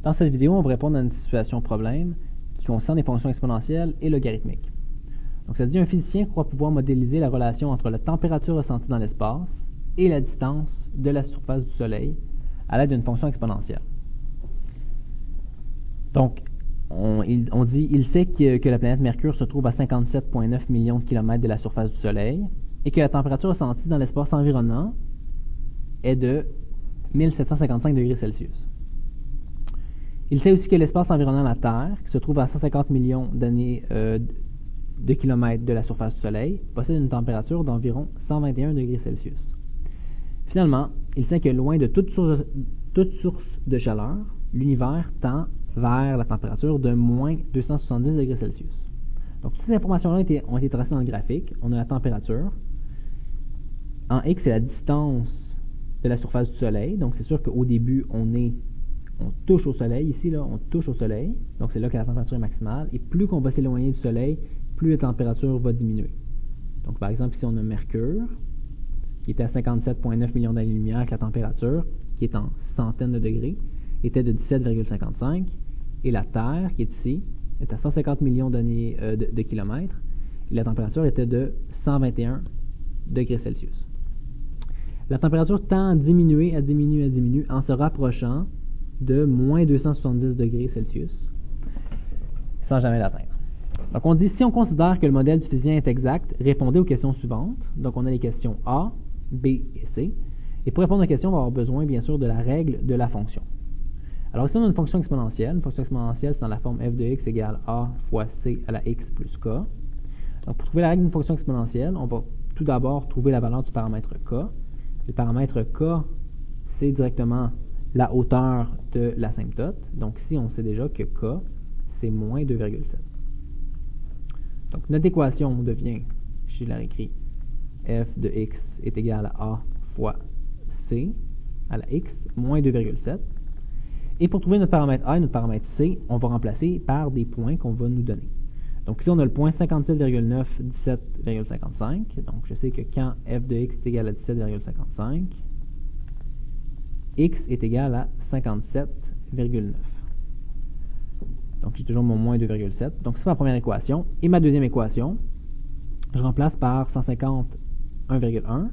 Dans cette vidéo, on va répondre à une situation problème qui concerne les fonctions exponentielles et logarithmiques. Donc, ça dit un physicien croit pouvoir modéliser la relation entre la température ressentie dans l'espace et la distance de la surface du Soleil à l'aide d'une fonction exponentielle. Donc, on dit il sait que la planète Mercure se trouve à 57,9 millions de kilomètres de la surface du Soleil et que la température ressentie dans l'espace environnant est de 1755 degrés Celsius. Il sait aussi que l'espace environnant la Terre, qui se trouve à 150 millions d'années de kilomètres de la surface du Soleil, possède une température d'environ 121 degrés Celsius. Finalement, il sait que loin de toute source de chaleur, l'univers tend vers la température de moins 270 degrés Celsius. Donc, toutes ces informations-là ont été tracées dans le graphique. On a la température. En X, c'est la distance de la surface du Soleil. Donc, c'est sûr qu'au début, on touche au Soleil. Ici, là, on touche au Soleil. Donc, c'est là que la température est maximale. Et plus qu'on va s'éloigner du Soleil, plus la température va diminuer. Donc, par exemple, ici, on a Mercure, qui était à 57,9 millions d'années-lumière, avec la température, qui est en centaines de degrés, était de 17,55. Et la Terre, qui est ici, est à 150 millions d'années de kilomètres. Et la température était de 121 degrés Celsius. La température tend à diminuer en se rapprochant de moins 270 degrés Celsius, sans jamais l'atteindre. Donc, on dit, si on considère que le modèle du physicien est exact, répondez aux questions suivantes. Donc, on a les questions A, B et C. Et pour répondre aux questions, on va avoir besoin, bien sûr, de la règle de la fonction. Alors, ici, on a une fonction exponentielle. Une fonction exponentielle, c'est dans la forme f de x égale a fois c à la x plus k. Donc, pour trouver la règle d'une fonction exponentielle, on va tout d'abord trouver la valeur du paramètre k. Le paramètre k, c'est directement la hauteur de l'asymptote. Donc, ici, on sait déjà que k, c'est moins 2,7. Donc, notre équation devient, je la réécris, f de x est égal à a fois c à la x moins 2,7. Et pour trouver notre paramètre a et notre paramètre c, on va remplacer par des points qu'on va nous donner. Donc ici, on a le point 57,9, 17,55. Donc je sais que quand f de x est égal à 17,55, x est égal à 57,9. Donc j'ai toujours mon moins 2,7. Donc c'est ma première équation. Et ma deuxième équation, je remplace par 150,1,1.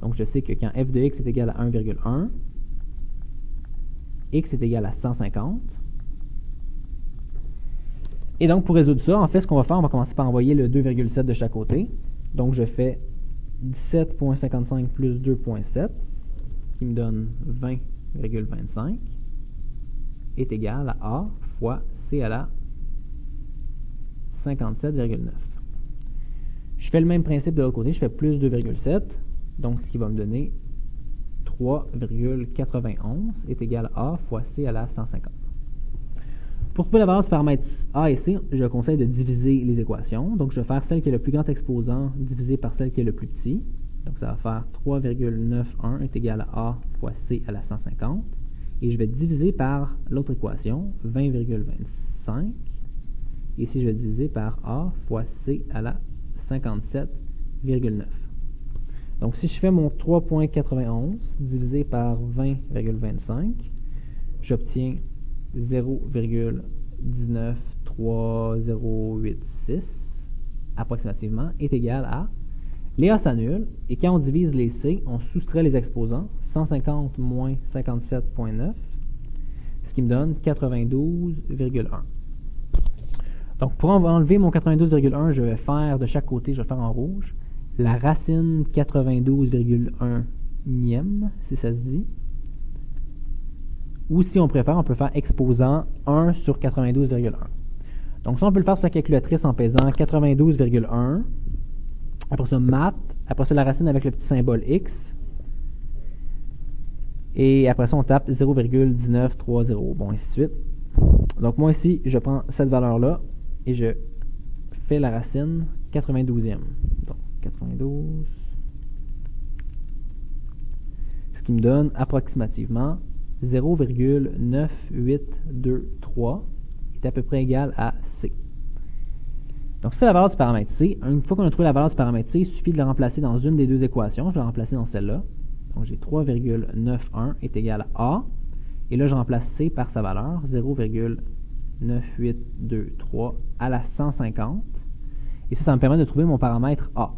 Donc je sais que quand f de x est égal à 1,1, x est égal à 150. Et donc, pour résoudre ça, en fait, ce qu'on va faire, on va commencer par envoyer le 2,7 de chaque côté. Donc, je fais 17,55 plus 2,7, qui me donne 20,25, est égal à a fois c à la 57,9. Je fais le même principe de l'autre côté, je fais plus 2,7, donc ce qui va me donner 3,91 est égal à a fois c à la 150. Pour trouver la valeur du paramètre a et c, je conseille de diviser les équations. Donc, je vais faire celle qui est le plus grand exposant divisé par celle qui est le plus petit. Donc, ça va faire 3,91 est égal à a fois c à la 150. Et je vais diviser par l'autre équation, 20,25. Et ici, je vais diviser par a fois c à la 57,9. Donc, si je fais mon 3,91 divisé par 20,25, j'obtiens 0,19386 approximativement est égal à, les A s'annulent, et quand on divise les C, on soustrait les exposants, 150 moins 57,9, ce qui me donne 92,1. Donc, pour enlever mon 92,1, je vais faire de chaque côté, je vais faire en rouge, la racine 92,1e, si ça se dit. Ou si on préfère, on peut faire exposant 1 sur 92,1. Donc ça, on peut le faire sur la calculatrice en pesant 92,1. Après ça, math. Après ça, la racine avec le petit symbole x. Et après ça, on tape 0,1930. Bon, ainsi de suite. Donc moi ici, je prends cette valeur-là et je fais la racine 92e. Donc 92. Ce qui me donne approximativement 0,9823 est à peu près égal à C. Donc, c'est la valeur du paramètre C. Une fois qu'on a trouvé la valeur du paramètre C, il suffit de la remplacer dans une des deux équations. Je vais la remplacer dans celle-là. Donc, j'ai 3,91 est égal à A. Et là, je remplace C par sa valeur, 0,9823 à la 150. Et ça me permet de trouver mon paramètre A.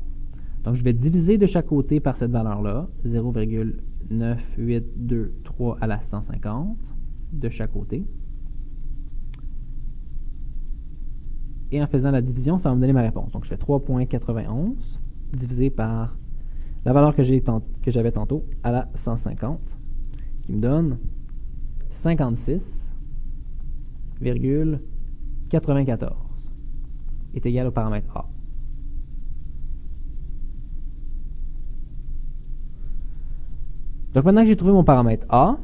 Donc, je vais diviser de chaque côté par cette valeur-là, 0,9823 à la 150, de chaque côté. Et en faisant la division, ça va me donner ma réponse. Donc, je fais 3,91 divisé par la valeur que j'avais tantôt à la 150, qui me donne 56,94 est égal au paramètre A. Donc, maintenant que j'ai trouvé mon paramètre A,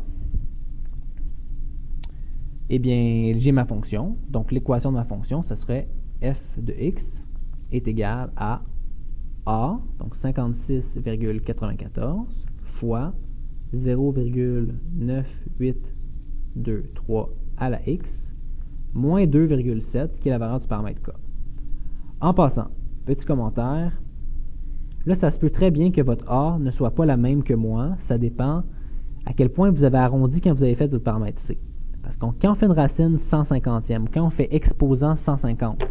eh bien, j'ai ma fonction. Donc, l'équation de ma fonction, ce serait f de x est égal à A, donc 56,94 fois 0,9823 à la x, moins 2,7, qui est la valeur du paramètre k. En passant, petit commentaire, là, ça se peut très bien que votre A ne soit pas la même que moi. Ça dépend à quel point vous avez arrondi quand vous avez fait votre paramètre C. Parce que quand on fait une racine 150e, quand on fait exposant 150,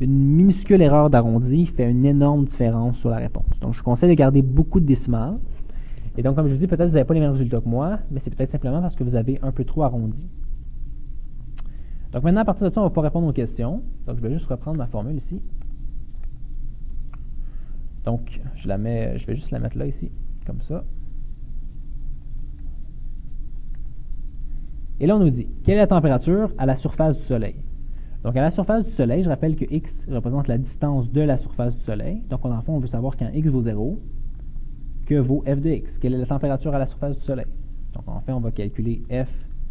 une minuscule erreur d'arrondi fait une énorme différence sur la réponse. Donc, je vous conseille de garder beaucoup de décimales. Et donc, comme je vous dis, peut-être que vous n'avez pas les mêmes résultats que moi, mais c'est peut-être simplement parce que vous avez un peu trop arrondi. Donc, maintenant, à partir de ça, on va pouvoir répondre aux questions. Donc, je vais juste reprendre ma formule ici. Donc, je vais juste la mettre là, ici, comme ça. Et là, on nous dit, quelle est la température à la surface du Soleil? Donc, à la surface du Soleil, je rappelle que x représente la distance de la surface du Soleil. Donc, en fait, on veut savoir quand x vaut 0, que vaut f de x. Quelle est la température à la surface du Soleil? Donc, en fait, on va calculer f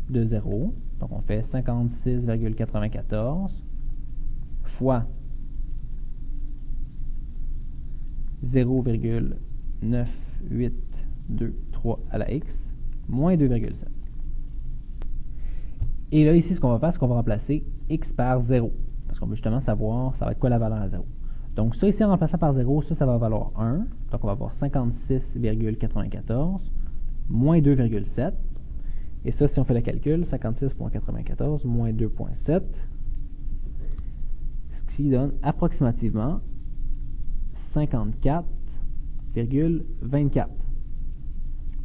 de 0. Donc, on fait 56,94 fois 0,9823 à la x, moins 2,7. Et là, ici, ce qu'on va faire, c'est qu'on va remplacer x par 0. Parce qu'on veut justement savoir, ça va être quoi la valeur à 0. Donc, ça ici, en remplaçant par 0, ça va valoir 1. Donc, on va avoir 56,94 moins 2,7. Et ça, si on fait le calcul, 56,94 moins 2,7, ce qui donne approximativement 54,24.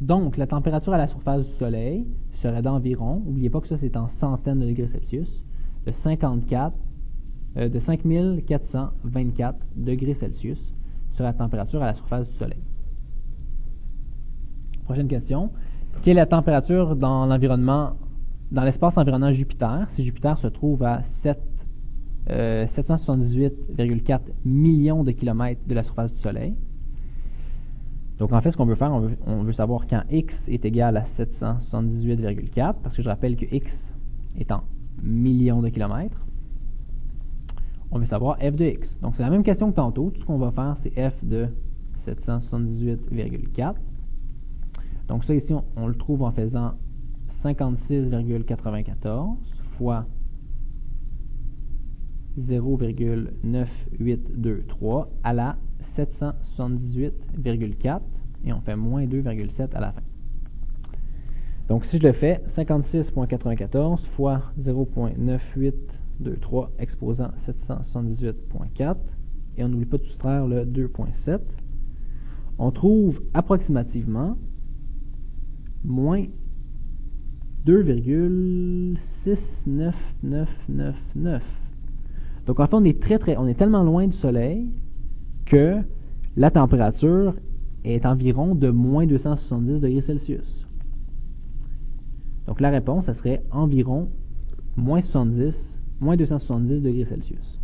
Donc, la température à la surface du Soleil serait d'environ, n'oubliez pas que ça c'est en centaines de degrés Celsius, de 5424 degrés Celsius serait la température à la surface du Soleil. Prochaine question. Quelle est la température dans l'environnement, dans l'espace environnant Jupiter, si Jupiter se trouve à 778,4 millions de kilomètres de la surface du Soleil? Donc, en fait, ce qu'on veut faire, on veut savoir quand x est égal à 778,4, parce que je rappelle que x est en millions de kilomètres. On veut savoir f de x. Donc, c'est la même question que tantôt. Tout ce qu'on va faire, c'est f de 778,4. Donc, ça ici, on le trouve en faisant 56,94 fois 0,9823 à la 778,4 et on fait moins 2,7 à la fin. Donc, si je le fais, 56,94 fois 0,9823 exposant 778,4 et on n'oublie pas de soustraire le 2,7, on trouve approximativement moins 2,69999. Donc, en fait, on est tellement loin du Soleil que la température est environ de moins 270 degrés Celsius. Donc, la réponse, ça serait environ moins 270 degrés Celsius.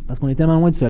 Parce qu'on est tellement loin du Soleil.